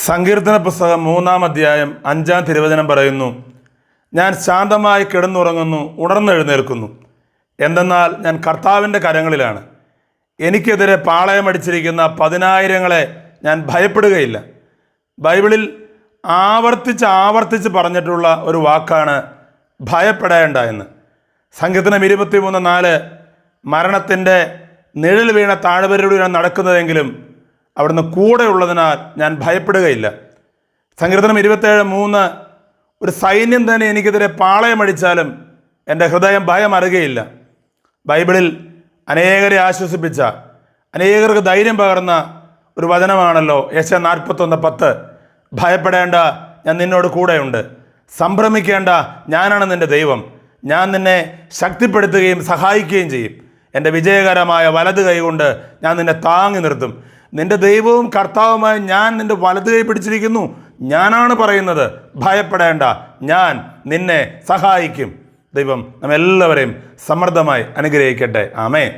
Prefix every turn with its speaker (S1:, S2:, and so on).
S1: സങ്കീർത്തന പുസ്തകം 3-ാം അധ്യായം 5-ാം തിരുവചനം പറയുന്നു, ഞാൻ ശാന്തമായി കിടന്നുറങ്ങുന്നു, ഉണർന്നെഴുന്നേൽക്കുന്നു. എന്തെന്നാൽ ഞാൻ കർത്താവിൻ്റെ കരങ്ങളിലാണ്. എനിക്കെതിരെ പാളയമടിച്ചിരിക്കുന്ന 10,000-ങ്ങളെ ഞാൻ ഭയപ്പെടുകയില്ല. ബൈബിളിൽ ആവർത്തിച്ച് പറഞ്ഞിട്ടുള്ള ഒരു വാക്കാണ് ഭയപ്പെടേണ്ട എന്ന്. സങ്കീർത്തനം 23:4 മരണത്തിൻ്റെ നിഴൽ വീണ താഴ്വരയിലൂടെ നടക്കുന്നതെങ്കിലും അവിടുന്ന് കൂടെ ഉള്ളതിനാൽ ഞാൻ ഭയപ്പെടുകയില്ല. സങ്കീർത്തനം 27:3 ഒരു സൈന്യം തന്നെ എനിക്കെതിരെ പാളയമടിച്ചാലും എൻ്റെ ഹൃദയം ഭയം അറിയുകയില്ല. ബൈബിളിൽ അനേകരെ ആശ്വസിപ്പിച്ച, അനേകർക്ക് ധൈര്യം പകർന്ന ഒരു വചനമാണല്ലോ യെശയ്യാ 41:10. ഭയപ്പെടേണ്ട, ഞാൻ നിന്നോട് കൂടെയുണ്ട്. സംഭ്രമിക്കേണ്ട, ഞാനാണ് നിൻ്റെ ദൈവം. ഞാൻ നിന്നെ ശക്തിപ്പെടുത്തുകയും സഹായിക്കുകയും ചെയ്യും. എൻ്റെ വിജയകരമായ വലത് കൈ കൊണ്ട് ഞാൻ നിന്നെ താങ്ങി നിർത്തും. നിന്റെ ദൈവവും കർത്താവുമായി ഞാൻ നിന്റെ വലത് കൈ പിടിച്ചിരിക്കുന്നു. ഞാനാണ് പറയുന്നത്, ഭയപ്പെടേണ്ട, ഞാൻ നിന്നെ സഹായിക്കും. ദൈവം നമ്മെല്ലാവരെയും സമൃദ്ധമായി അനുഗ്രഹിക്കട്ടെ. ആമേൻ.